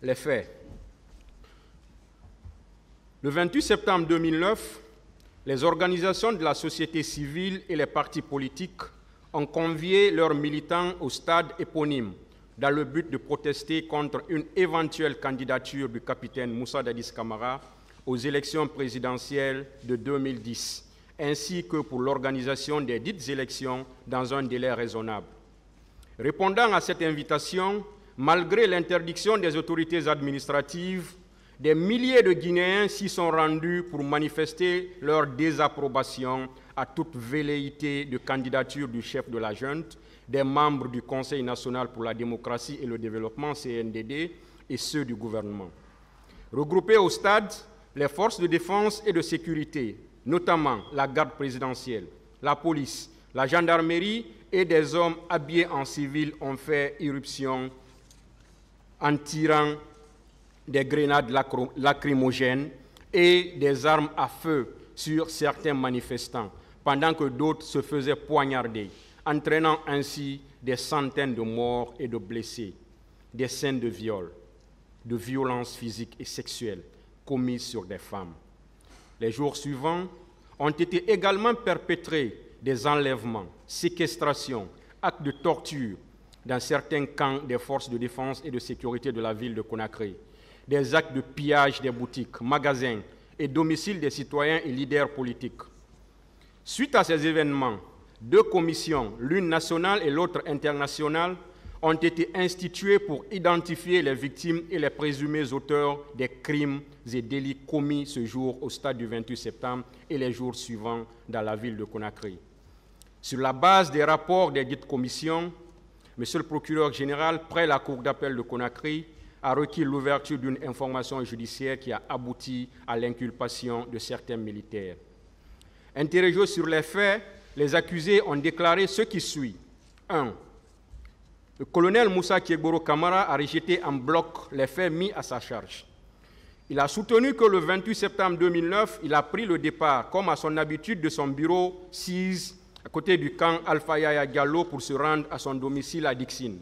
Les faits. Le 28 septembre 2009, les organisations de la société civile et les partis politiques ont convié leurs militants au stade éponyme dans le but de protester contre une éventuelle candidature du capitaine Moussa Dadis Camara aux élections présidentielles de 2010, ainsi que pour l'organisation des dites élections dans un délai raisonnable. Répondant à cette invitation, malgré l'interdiction des autorités administratives, des milliers de Guinéens s'y sont rendus pour manifester leur désapprobation à toute velléité de candidature du chef de la junte, des membres du Conseil national pour la démocratie et le développement, CNDD, et ceux du gouvernement. Regroupés au stade, les forces de défense et de sécurité, notamment la garde présidentielle, la police, la gendarmerie et des hommes habillés en civil ont fait irruption en tirant des grenades lacrymogènes et des armes à feu sur certains manifestants, pendant que d'autres se faisaient poignarder, entraînant ainsi des centaines de morts et de blessés, des scènes de viol, de violences physiques et sexuelles commises sur des femmes. Les jours suivants ont été également perpétrés des enlèvements, séquestrations, actes de torture dans certains camps des forces de défense et de sécurité de la ville de Conakry, des actes de pillage des boutiques, magasins et domiciles des citoyens et leaders politiques. Suite à ces événements, 2 commissions, l'une nationale et l'autre internationale, ont été instituées pour identifier les victimes et les présumés auteurs des crimes et délits commis ce jour au stade du 28 septembre et les jours suivants dans la ville de Conakry. Sur la base des rapports des dites commissions, M. le procureur général, près la Cour d'appel de Conakry, a requis l'ouverture d'une information judiciaire qui a abouti à l'inculpation de certains militaires. Interrogés sur les faits, les accusés ont déclaré ce qui suit. 1. Le colonel Moussa Kégboro Camara a rejeté en bloc les faits mis à sa charge. Il a soutenu que le 28 septembre 2009, il a pris le départ, comme à son habitude, de son bureau 6 à côté du camp Alpha Yaya Diallo pour se rendre à son domicile à Dixine.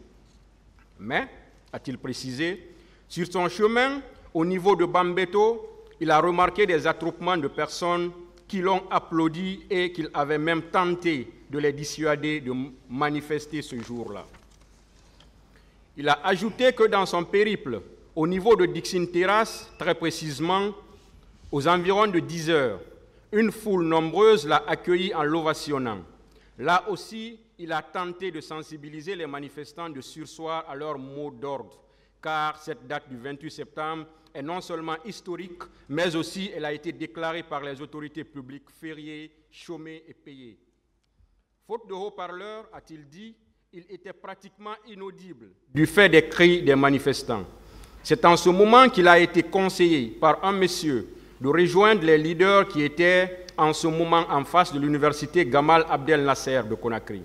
Mais, a-t-il précisé, sur son chemin, au niveau de Bambeto, il a remarqué des attroupements de personnes qui l'ont applaudi et qu'il avait même tenté de les dissuader de manifester ce jour-là. Il a ajouté que dans son périple, au niveau de Dixine Terrace, très précisément, aux environs de 10 heures, une foule nombreuse l'a accueilli en l'ovationnant. Là aussi, il a tenté de sensibiliser les manifestants de surseoir à leur mot d'ordre, car cette date du 28 septembre est non seulement historique, mais aussi elle a été déclarée par les autorités publiques fériée, chômée et payée. Faute de haut-parleurs, a-t-il dit, il était pratiquement inaudible du fait des cris des manifestants. C'est en ce moment qu'il a été conseillé par un monsieur de rejoindre les leaders qui étaient en ce moment en face de l'université Gamal Abdel Nasser de Conakry.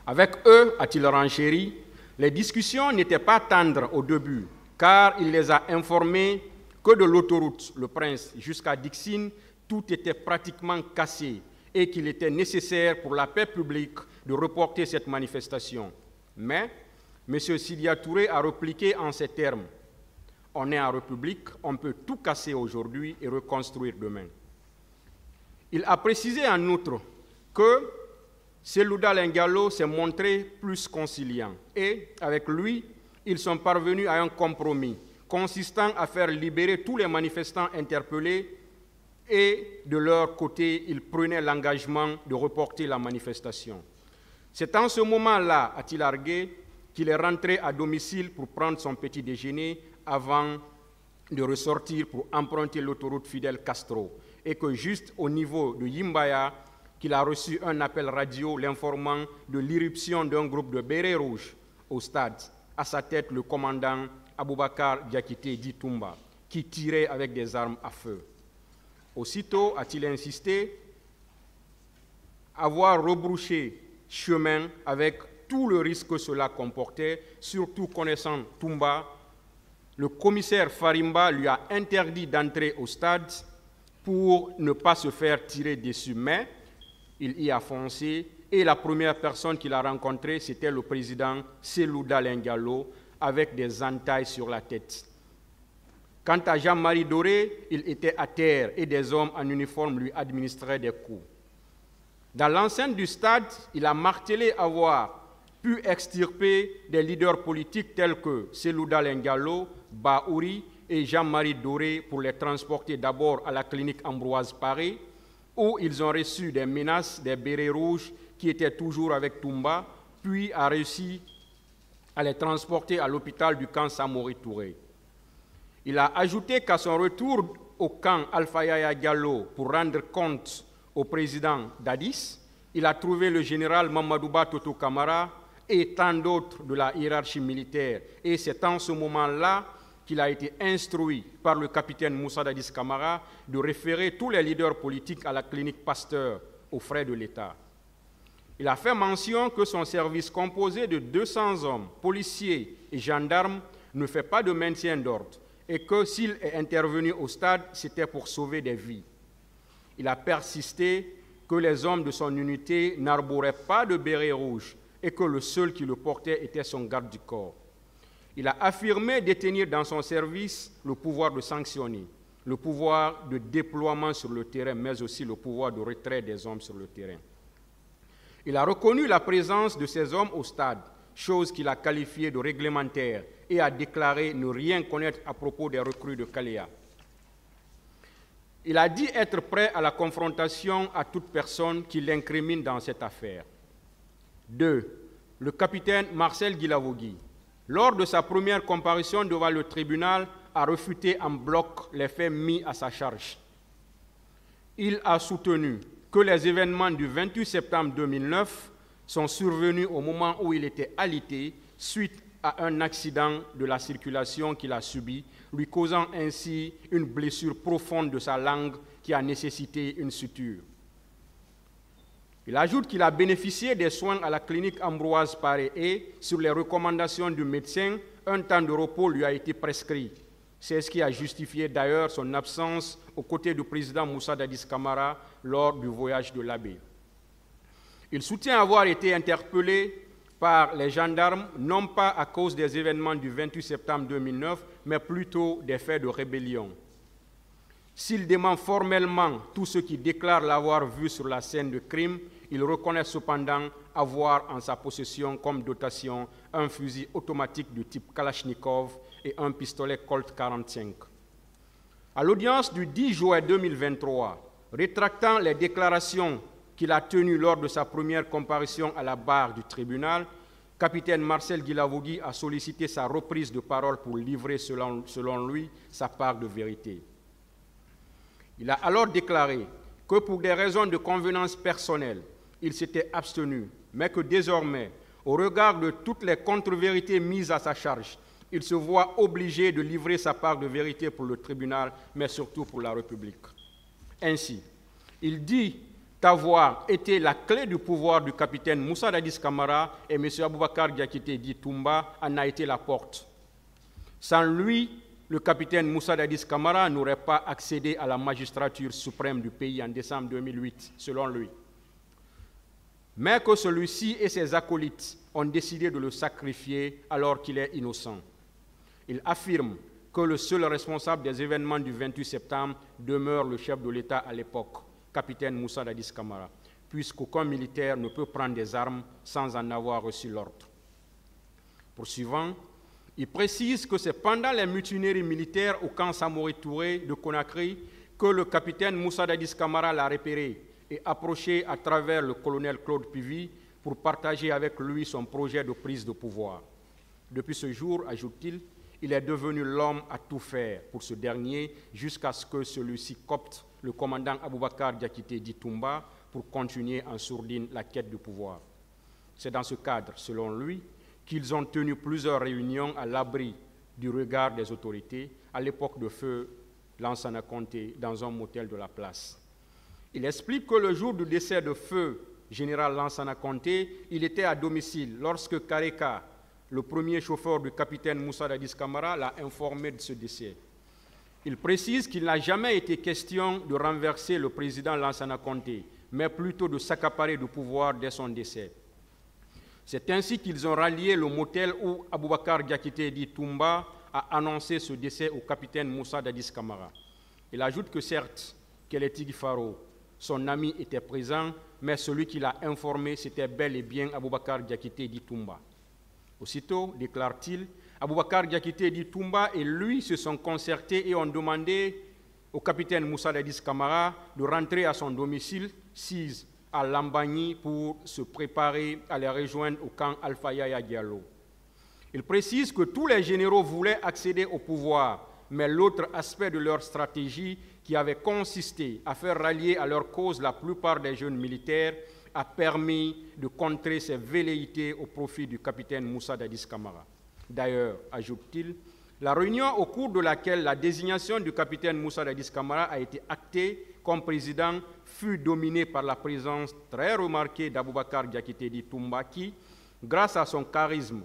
Avec eux, a-t-il renchéri, les discussions n'étaient pas tendres au début, car il les a informés que de l'autoroute Le Prince jusqu'à Dixine, tout était pratiquement cassé et qu'il était nécessaire pour la paix publique de reporter cette manifestation. Mais M. Sidia Touré a répliqué en ces termes. On est en République, on peut tout casser aujourd'hui et reconstruire demain. Il a précisé en outre que Selouda Lengalo s'est montré plus conciliant et, avec lui, ils sont parvenus à un compromis consistant à faire libérer tous les manifestants interpellés et, de leur côté, ils prenaient l'engagement de reporter la manifestation. C'est en ce moment-là, a-t-il argué, qu'il est rentré à domicile pour prendre son petit déjeuner avant de ressortir pour emprunter l'autoroute Fidel Castro et que juste au niveau de Yimbaya, qu'il a reçu un appel radio l'informant de l'irruption d'un groupe de bérets rouges au stade, à sa tête le commandant Aboubakar Diakité Ditumba, qui tirait avec des armes à feu. Aussitôt, a-t-il insisté, avoir rebrouché chemin avec tout le risque que cela comportait, surtout connaissant Toumba, le commissaire Farimba lui a interdit d'entrer au stade pour ne pas se faire tirer dessus. Mais il y a foncé et la première personne qu'il a rencontrée, c'était le président Selouda Lengalo, avec des entailles sur la tête. Quant à Jean-Marie Doré, il était à terre et des hommes en uniforme lui administraient des coups. Dans l'enceinte du stade, il a martelé avoir pu extirper des leaders politiques tels que Selouda Lengalo, Baouri et Jean-Marie Doré pour les transporter d'abord à la clinique Ambroise Paré, où ils ont reçu des menaces des bérets rouges qui étaient toujours avec Toumba, puis a réussi à les transporter à l'hôpital du camp Samori Touré. Il a ajouté qu'à son retour au camp Alpha Yaya Diallo pour rendre compte au président Dadis, il a trouvé le général Mamadouba Toto Camara et tant d'autres de la hiérarchie militaire. Et c'est en ce moment-là qu'il a été instruit par le capitaine Moussa Dadis Camara de référer tous les leaders politiques à la clinique Pasteur aux frais de l'État. Il a fait mention que son service composé de 200 hommes, policiers et gendarmes, ne fait pas de maintien d'ordre et que s'il est intervenu au stade, c'était pour sauver des vies. Il a persisté que les hommes de son unité n'arboraient pas de béret rouge et que le seul qui le portait était son garde du corps. Il a affirmé détenir dans son service le pouvoir de sanctionner, le pouvoir de déploiement sur le terrain, mais aussi le pouvoir de retrait des hommes sur le terrain. Il a reconnu la présence de ces hommes au stade, chose qu'il a qualifiée de réglementaire, et a déclaré ne rien connaître à propos des recrues de Kalea. Il a dit être prêt à la confrontation à toute personne qui l'incrimine dans cette affaire. 2. Le capitaine Marcel Guilavogui, lors de sa première comparution devant le tribunal, a refuté en bloc les faits mis à sa charge. Il a soutenu que les événements du 28 septembre 2009 sont survenus au moment où il était alité suite à un accident de la circulation qu'il a subi, lui causant ainsi une blessure profonde de sa langue qui a nécessité une suture. Il ajoute qu'il a bénéficié des soins à la clinique Ambroise Paré et, sur les recommandations du médecin, un temps de repos lui a été prescrit. C'est ce qui a justifié d'ailleurs son absence aux côtés du président Moussa Dadis Camara lors du voyage de l'abbé. Il soutient avoir été interpellé par les gendarmes, non pas à cause des événements du 28 septembre 2009, mais plutôt des faits de rébellion. S'il dément formellement tous ceux qui déclarent l'avoir vu sur la scène de crime, il reconnaît cependant avoir en sa possession comme dotation un fusil automatique du type Kalachnikov et un pistolet Colt 45. À l'audience du 10 juin 2023, rétractant les déclarations qu'il a tenues lors de sa première comparution à la barre du tribunal, capitaine Marcel Guilavogui a sollicité sa reprise de parole pour livrer, selon lui, sa part de vérité. Il a alors déclaré que pour des raisons de convenance personnelle, il s'était abstenu, mais que désormais, au regard de toutes les contre-vérités mises à sa charge, il se voit obligé de livrer sa part de vérité pour le tribunal, mais surtout pour la République. Ainsi, il dit avoir été la clé du pouvoir du capitaine Moussa Dadis Camara et M. Aboubakar Diakité dit Toumba en a été la porte. Sans lui, le capitaine Moussa Dadis Camara n'aurait pas accédé à la magistrature suprême du pays en décembre 2008, selon lui. Mais que celui-ci et ses acolytes ont décidé de le sacrifier alors qu'il est innocent. Il affirme que le seul responsable des événements du 28 septembre demeure le chef de l'État à l'époque, capitaine Moussa Dadis Camara, puisqu'aucun militaire ne peut prendre des armes sans en avoir reçu l'ordre. Poursuivant, il précise que c'est pendant les mutineries militaires au camp Samori Touré de Conakry que le capitaine Moussa Dadis Camara l'a repéré et approché à travers le colonel Claude Pivy pour partager avec lui son projet de prise de pouvoir. Depuis ce jour, ajoute-t-il, il est devenu l'homme à tout faire pour ce dernier jusqu'à ce que celui-ci copte le commandant Aboubakar Diakité dit Toumba pour continuer en sourdine la quête du pouvoir. C'est dans ce cadre, selon lui, qu'ils ont tenu plusieurs réunions à l'abri du regard des autorités à l'époque de feu Lansana Conté dans un motel de la place. Il explique que le jour du décès de feu général Lansana Conté, il était à domicile lorsque Kareka, le premier chauffeur du capitaine Moussa Dadis Camara, l'a informé de ce décès. Il précise qu'il n'a jamais été question de renverser le président Lansana Conté, mais plutôt de s'accaparer du pouvoir dès son décès. C'est ainsi qu'ils ont rallié le motel où Aboubakar Diakité Di Toumba a annoncé ce décès au capitaine Moussa Dadis Camara. Il ajoute que certes, Kélétigui Faro, son ami, était présent, mais celui qui l'a informé, c'était bel et bien Aboubakar Diakité Di Toumba. Aussitôt, déclare-t-il, Aboubakar Diakité Di Toumba et lui se sont concertés et ont demandé au capitaine Moussa Dadis Camara de rentrer à son domicile, Sise, à Lambagny, pour se préparer à les rejoindre au camp Alpha Yaya Diallo. Il précise que tous les généraux voulaient accéder au pouvoir, mais l'autre aspect de leur stratégie, qui avait consisté à faire rallier à leur cause la plupart des jeunes militaires, a permis de contrer ces velléités au profit du capitaine Moussa Dadis Camara. D'ailleurs, ajoute-t-il, la réunion au cours de laquelle la désignation du capitaine Moussa Dadis Camara a été actée comme président fut dominée par la présence très remarquée d'Aboubacar Diakité Di Toumba qui, grâce à son charisme,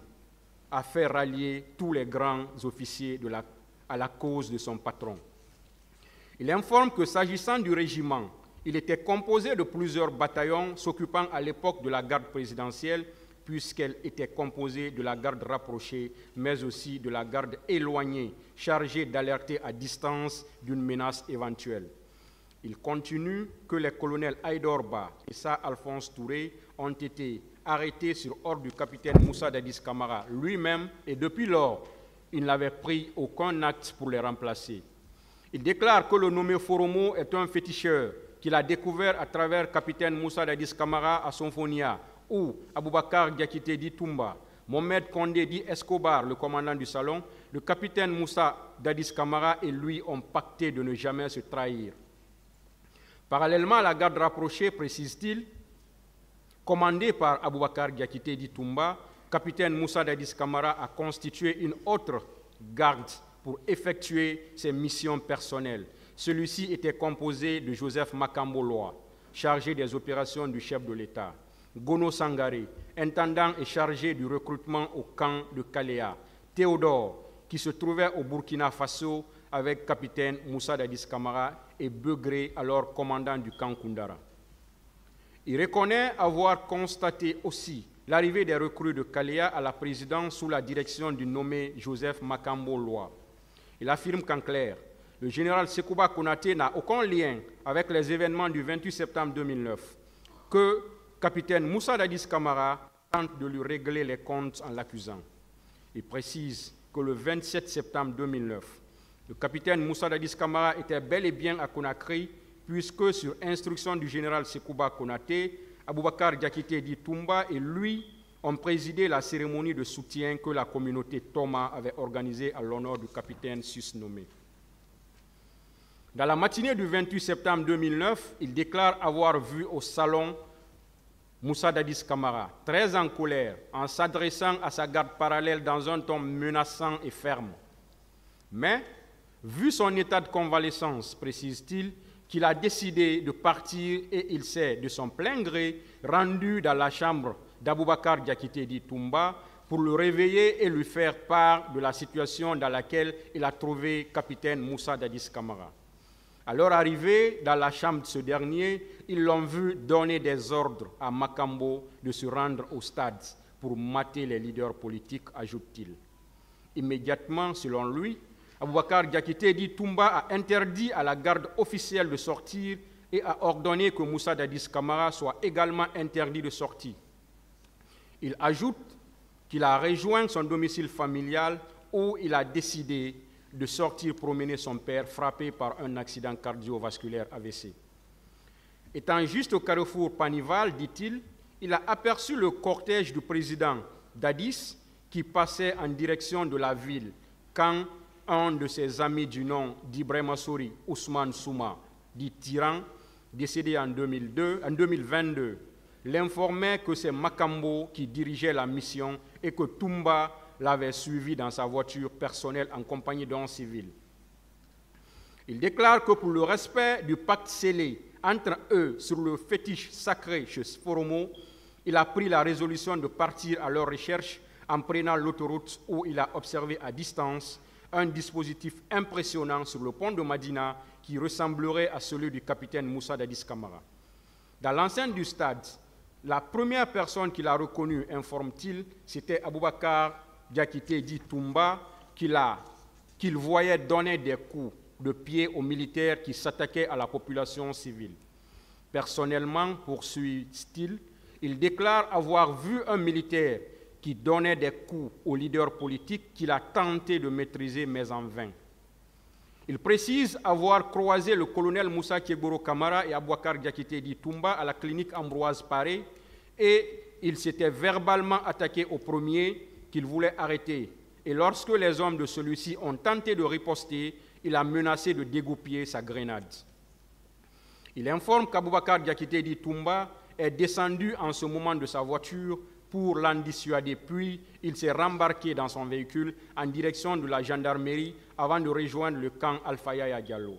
a fait rallier tous les grands officiers à la cause de son patron. Il informe que s'agissant du régiment, il était composé de plusieurs bataillons s'occupant à l'époque de la garde présidentielle, puisqu'elle était composée de la garde rapprochée, mais aussi de la garde éloignée, chargée d'alerter à distance d'une menace éventuelle. Il continue que les colonels Aïdorba et Sa Alphonse Touré ont été arrêtés sur ordre du capitaine Moussa Dadis Camara lui-même, et depuis lors, il n'avait pris aucun acte pour les remplacer. Il déclare que le nommé Foromo est un féticheur qu'il a découvert à travers le capitaine Moussa Dadis Camara à Sonfonia, où Aboubakar Diakité Di Toumba, Mohamed Kondé Di Escobar, le commandant du salon, le capitaine Moussa Dadis Camara et lui ont pacté de ne jamais se trahir. Parallèlement à la garde rapprochée, précise-t-il, commandée par Aboubakar Diakité Di Toumba, capitaine Moussa Dadis Camara a constitué une autre garde pour effectuer ses missions personnelles. Celui-ci était composé de Joseph Makambo Loa, chargé des opérations du chef de l'État, Gono Sangaré, intendant et chargé du recrutement au camp de Kaléa, Théodore, qui se trouvait au Burkina Faso avec capitaine Moussa Dadis Camara, et Begré, alors commandant du camp Koundara. Il reconnaît avoir constaté aussi l'arrivée des recrues de Kaléa à la présidence sous la direction du nommé Joseph Makambo Loa. Il affirme qu'en clair, le général Sekouba Konaté n'a aucun lien avec les événements du 28 septembre 2009, que capitaine Moussa Dadis Camara tente de lui régler les comptes en l'accusant. Il précise que le 27 septembre 2009, le capitaine Moussa Dadis Camara était bel et bien à Conakry, puisque sur instruction du général Sekouba Konaté, Aboubakar Diakité Di Toumba et lui ont présidé la cérémonie de soutien que la communauté Toma avait organisée à l'honneur du capitaine susnommé. Dans la matinée du 28 septembre 2009, il déclare avoir vu au salon Moussa Dadis Camara, très en colère, en s'adressant à sa garde parallèle dans un ton menaçant et ferme. Mais, vu son état de convalescence, précise-t-il, qu'il a décidé de partir et il s'est, de son plein gré, rendu dans la chambre d'Aboubacar Diakité Di Toumba pour le réveiller et lui faire part de la situation dans laquelle il a trouvé capitaine Moussa Dadis Camara. À leur arrivée dans la chambre de ce dernier, ils l'ont vu donner des ordres à Makambo de se rendre au stade pour mater les leaders politiques, ajoute-t-il. Immédiatement, selon lui, Aboubakar Diakité Di Toumba a interdit à la garde officielle de sortir et a ordonné que Moussa Dadis Camara soit également interdit de sortir. Il ajoute qu'il a rejoint son domicile familial où il a décidé de sortir promener son père frappé par un accident cardiovasculaire AVC. Étant juste au carrefour Panival, dit-il, il a aperçu le cortège du président Dadis qui passait en direction de la ville quand un de ses amis du nom d'Ibrahima Sori, Ousmane Souma, dit Tyran, décédé en 2022, l'informait que c'est Makambo qui dirigeait la mission et que Toumba l'avait suivi dans sa voiture personnelle en compagnie d'un civil. Il déclare que pour le respect du pacte scellé entre eux sur le fétiche sacré chez Foromo, il a pris la résolution de partir à leur recherche en prenant l'autoroute où il a observé à distance un dispositif impressionnant sur le pont de Madina qui ressemblerait à celui du capitaine Moussa Dadis Camara. Dans l'enceinte du stade, La première personne qu'il a reconnue, informe-t-il, c'était Aboubakar Diakité dit Toumba, qu'il voyait donner des coups de pied aux militaires qui s'attaquaient à la population civile. Personnellement, poursuit-il, il déclare avoir vu un militaire qui donnait des coups aux leaders politiques qu'il a tenté de maîtriser, mais en vain. Il précise avoir croisé le colonel Moussa Kégboro Kamara et Aboubakar Diakité dit Toumba à la clinique Ambroise Paré et il s'était verbalement attaqué au premier qu'il voulait arrêter. Et lorsque les hommes de celui-ci ont tenté de riposter, il a menacé de dégoupiller sa grenade. Il informe qu'Aboubakar Diakité dit Toumba est descendu en ce moment de sa voiture pour l'en dissuader, puis il s'est rembarqué dans son véhicule en direction de la gendarmerie avant de rejoindre le camp Alpha Yaya Diallo.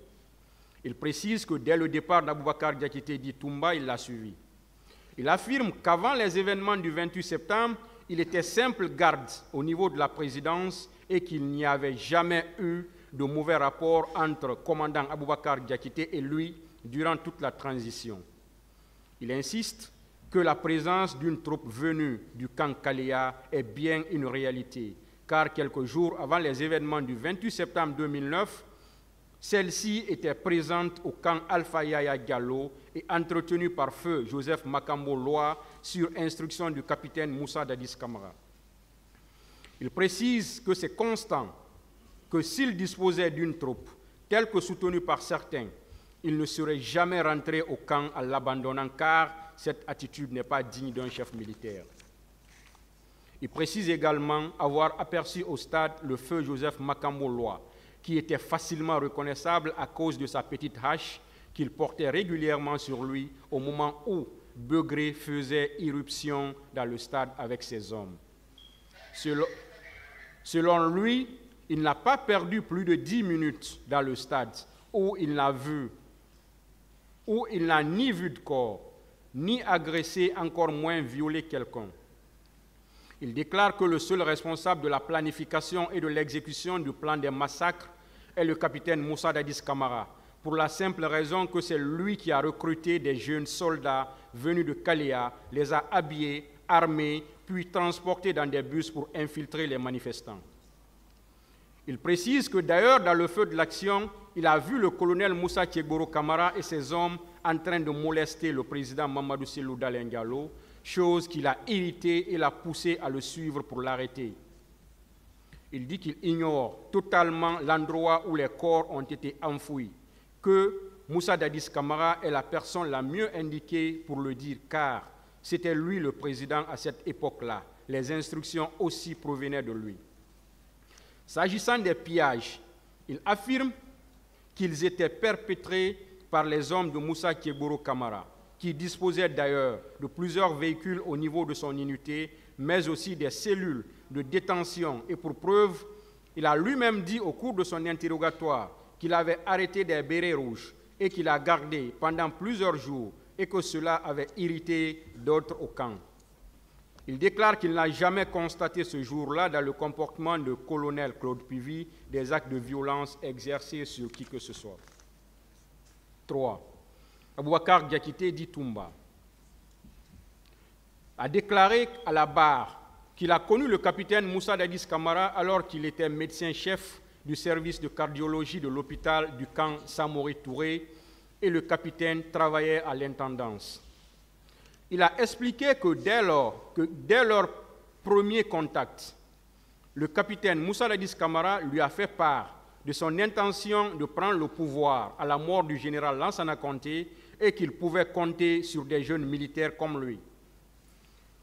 Il précise que dès le départ d'Aboubakar Diakité dit Toumba, il l'a suivi. Il affirme qu'avant les événements du 28 septembre, il était simple garde au niveau de la présidence et qu'il n'y avait jamais eu de mauvais rapport entre commandant Aboubakar Diakité et lui durant toute la transition. Il insiste que la présence d'une troupe venue du camp Kaléa est bien une réalité, car quelques jours avant les événements du 28 septembre 2009, celle-ci était présente au camp Alpha Yaya Diallo et entretenue par feu Joseph Makambo Loa sur instruction du capitaine Moussa Dadis Camara. Il précise que c'est constant, que s'il disposait d'une troupe, telle que soutenue par certains, il ne serait jamais rentré au camp en l'abandonnant, car cette attitude n'est pas digne d'un chef militaire. Il précise également avoir aperçu au stade le feu Joseph Makambo Loa, qui était facilement reconnaissable à cause de sa petite hache qu'il portait régulièrement sur lui au moment où Begré faisait irruption dans le stade avec ses hommes. Selon lui, il n'a pas perdu plus de 10 minutes dans le stade où il n'a ni vu de corps, ni agressé, encore moins violé quelqu'un. Il déclare que le seul responsable de la planification et de l'exécution du plan des massacres est le capitaine Moussa Dadis Camara, pour la simple raison que c'est lui qui a recruté des jeunes soldats venus de Kaléa, les a habillés, armés, puis transportés dans des bus pour infiltrer les manifestants. Il précise que d'ailleurs, dans le feu de l'action, il a vu le colonel Moussa Kégboro Kamara et ses hommes en train de molester le président Mamadou Cellou Dalein Diallo, chose qui l'a irrité et l'a poussé à le suivre pour l'arrêter. Il dit qu'il ignore totalement l'endroit où les corps ont été enfouis, que Moussa Dadis Camara est la personne la mieux indiquée pour le dire, car c'était lui le président à cette époque-là. Les instructions aussi provenaient de lui. S'agissant des pillages, il affirme qu'ils étaient perpétrés par les hommes de Moussa Kégboro Kamara, qui disposait d'ailleurs de plusieurs véhicules au niveau de son unité, mais aussi des cellules de détention. Et pour preuve, il a lui-même dit au cours de son interrogatoire qu'il avait arrêté des bérets rouges et qu'il a gardé pendant plusieurs jours et que cela avait irrité d'autres au camp. Il déclare qu'il n'a jamais constaté ce jour-là dans le comportement du colonel Claude Pivy des actes de violence exercés sur qui que ce soit. 3. Aboubakar Diakité dit Toumba a déclaré à la barre qu'il a connu le capitaine Moussa Dadis Camara alors qu'il était médecin-chef du service de cardiologie de l'hôpital du camp Samori Touré et le capitaine travaillait à l'intendance. Il a expliqué que dès leur premier contact, le capitaine Moussa Dadis Camara lui a fait part de son intention de prendre le pouvoir à la mort du général Lansana Conté et qu'il pouvait compter sur des jeunes militaires comme lui.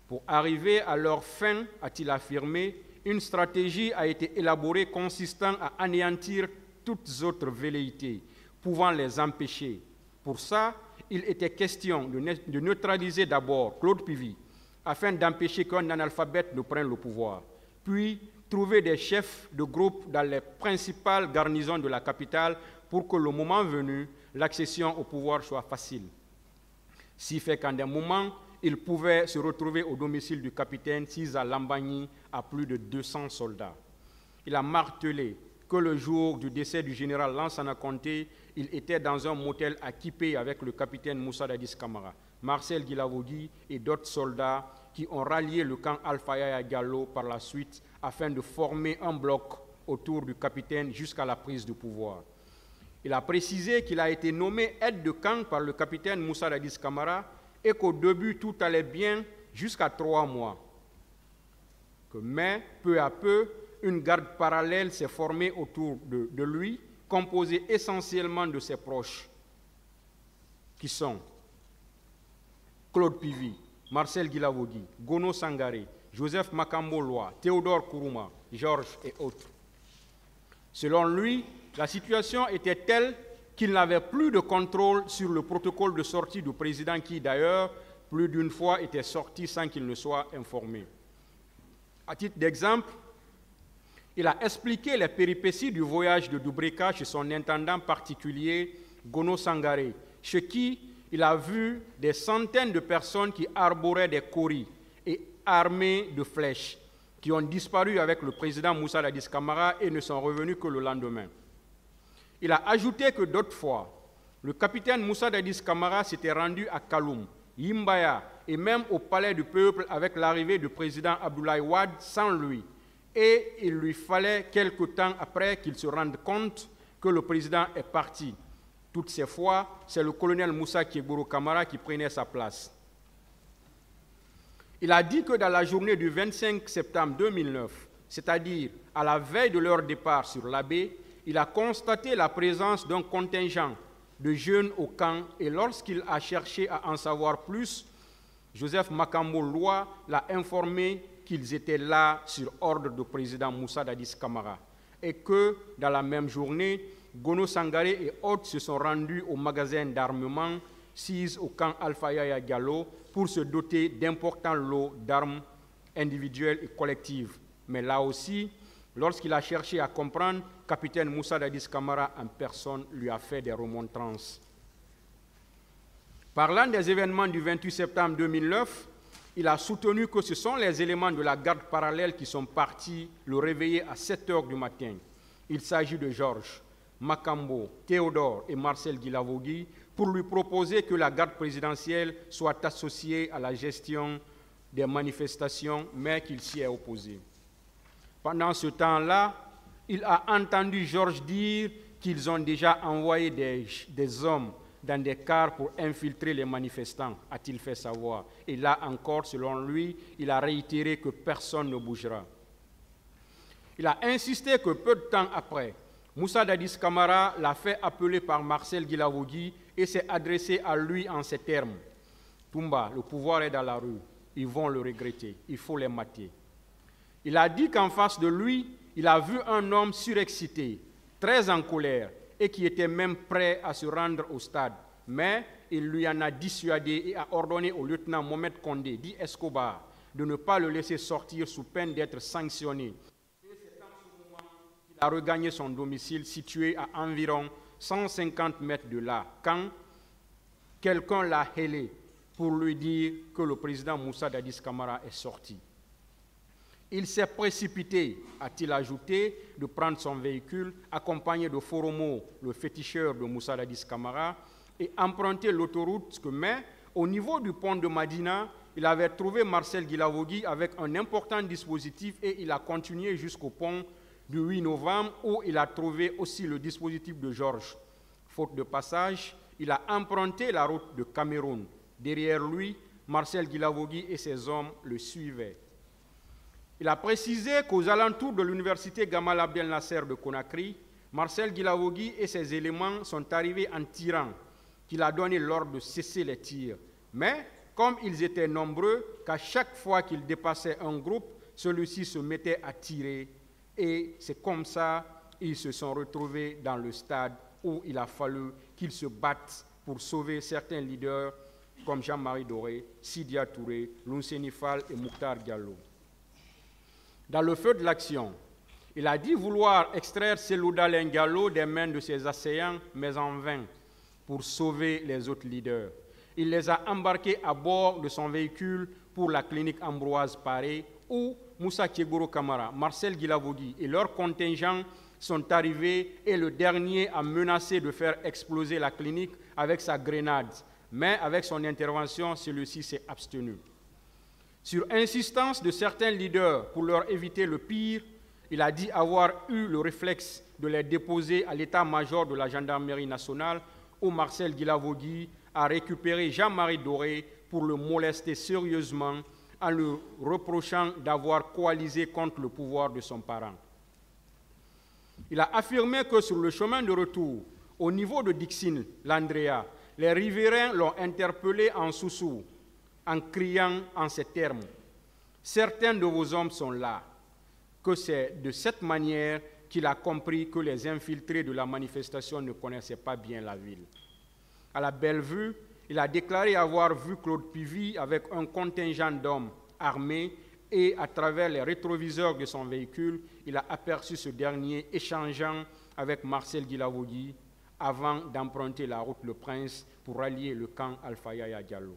Pour arriver à leur fin, a-t-il affirmé, une stratégie a été élaborée consistant à anéantir toutes autres velléités, pouvant les empêcher. Pour ça, il était question de neutraliser d'abord Claude Pivy, afin d'empêcher qu'un analphabète ne prenne le pouvoir, puis trouver des chefs de groupe dans les principales garnisons de la capitale pour que le moment venu, l'accession au pouvoir soit facile. Si fait qu'en des moments, il pouvait se retrouver au domicile du capitaine Siza Lambagni à plus de 200 soldats. Il a martelé que le jour du décès du général Lansana Conté, il était dans un motel à Kipé avec le capitaine Moussa Dadis Camara. Marcel Guilavogui et d'autres soldats qui ont rallié le camp Alpha Yaya Diallo par la suite afin de former un bloc autour du capitaine jusqu'à la prise de pouvoir. Il a précisé qu'il a été nommé aide de camp par le capitaine Moussa Dadis Camara et qu'au début tout allait bien jusqu'à 3 mois. Mais peu à peu, une garde parallèle s'est formée autour de lui, composée essentiellement de ses proches, qui sont Claude Pivy, Marcel Guilavogui, Gono Sangaré, Joseph Makambo Loa, Théodore Kourouma, Georges et autres. Selon lui, la situation était telle qu'il n'avait plus de contrôle sur le protocole de sortie du président qui, d'ailleurs, plus d'une fois était sorti sans qu'il ne soit informé. À titre d'exemple, il a expliqué les péripéties du voyage de Doubrika chez son intendant particulier, Gono Sangaré, chez qui il a vu des centaines de personnes qui arboraient des kauris et armées de flèches, qui ont disparu avec le président Moussa Dadis Camara et ne sont revenus que le lendemain. Il a ajouté que d'autres fois, le capitaine Moussa Dadis Camara s'était rendu à Kaloum, Yimbaya et même au palais du peuple avec l'arrivée du président Abdoulaye Wade sans lui. Et il lui fallait quelque temps après qu'il se rende compte que le président est parti. Toutes ces fois, c'est le colonel Moussa Kébourou Camara qui prenait sa place. Il a dit que dans la journée du 25 septembre 2009, c'est-à-dire à la veille de leur départ sur l'Abbé, il a constaté la présence d'un contingent de jeunes au camp et lorsqu'il a cherché à en savoir plus, Joseph Makambo Loa l'a informé qu'ils étaient là sur ordre du président Moussa Dadis Camara et que dans la même journée, Gono Sangaré et autres se sont rendus au magasin d'armement sise au camp Alpha Yaya Diallo pour se doter d'importants lots d'armes individuelles et collectives. Mais là aussi, lorsqu'il a cherché à comprendre, capitaine Moussa Dadis Camara en personne lui a fait des remontrances. Parlant des événements du 28 septembre 2009, il a soutenu que ce sont les éléments de la garde parallèle qui sont partis le réveiller à 7 h du matin. Il s'agit de Georges, Makambo, Théodore et Marcel Guilavogui pour lui proposer que la garde présidentielle soit associée à la gestion des manifestations, mais qu'il s'y est opposé. Pendant ce temps-là, il a entendu Georges dire qu'ils ont déjà envoyé des hommes dans des cars pour infiltrer les manifestants, a-t-il fait savoir. Et là encore, selon lui, il a réitéré que personne ne bougera. Il a insisté que peu de temps après, Moussa Dadis Camara l'a fait appeler par Marcel Guilavogui et s'est adressé à lui en ces termes. « Toumba, le pouvoir est dans la rue. Ils vont le regretter. Il faut les mater. » Il a dit qu'en face de lui, il a vu un homme surexcité, très en colère, et qui était même prêt à se rendre au stade. Mais il lui en a dissuadé et a ordonné au lieutenant Mohamed Condé, dit Escobar, de ne pas le laisser sortir sous peine d'être sanctionné. Et c'est en ce moment qu'il a regagné son domicile situé à environ 150 mètres de là, quand quelqu'un l'a hélé pour lui dire que le président Moussa Dadis Camara est sorti. Il s'est précipité, a-t-il ajouté, de prendre son véhicule, accompagné de Foromo, le féticheur de Moussa Dadis Camara, et emprunter l'autoroute, mais au niveau du pont de Madina, il avait trouvé Marcel Guilavogui avec un important dispositif et il a continué jusqu'au pont du 8 novembre où il a trouvé aussi le dispositif de Georges. Faute de passage, il a emprunté la route de Cameroun. Derrière lui, Marcel Guilavogui et ses hommes le suivaient. Il a précisé qu'aux alentours de l'université Gamal Abdel Nasser de Conakry, Marcel Guilavogui et ses éléments sont arrivés en tirant, qu'il a donné l'ordre de cesser les tirs. Mais, comme ils étaient nombreux, qu'à chaque fois qu'ils dépassaient un groupe, celui-ci se mettait à tirer. Et c'est comme ça qu'ils se sont retrouvés dans le stade où il a fallu qu'ils se battent pour sauver certains leaders comme Jean-Marie Doré, Sidia Touré, Lounseni Fall et Mouktar Diallo. Dans le feu de l'action, il a dit vouloir extraire Selouda Lengalo des mains de ses assaillants, mais en vain, pour sauver les autres leaders. Il les a embarqués à bord de son véhicule pour la clinique Ambroise Paré, où Moussa Kébourou Camara, Marcel Guilavogui et leurs contingents sont arrivés et le dernier a menacé de faire exploser la clinique avec sa grenade mais avec son intervention, celui-ci s'est abstenu. Sur insistance de certains leaders pour leur éviter le pire, il a dit avoir eu le réflexe de les déposer à l'état-major de la gendarmerie nationale, où Marcel Guilavogui a récupéré Jean-Marie Doré pour le molester sérieusement en lui reprochant d'avoir coalisé contre le pouvoir de son parent. Il a affirmé que sur le chemin de retour, au niveau de Dixine, l'Andrea, les riverains l'ont interpellé en sous-sous, en criant en ces termes « Certains de vos hommes sont là », que c'est de cette manière qu'il a compris que les infiltrés de la manifestation ne connaissaient pas bien la ville. À la Bellevue, il a déclaré avoir vu Claude Pivy avec un contingent d'hommes armés et, à travers les rétroviseurs de son véhicule, il a aperçu ce dernier échangeant avec Marcel Guilavogui avant d'emprunter la route Le Prince pour rallier le camp Alpha Yaya Diallo.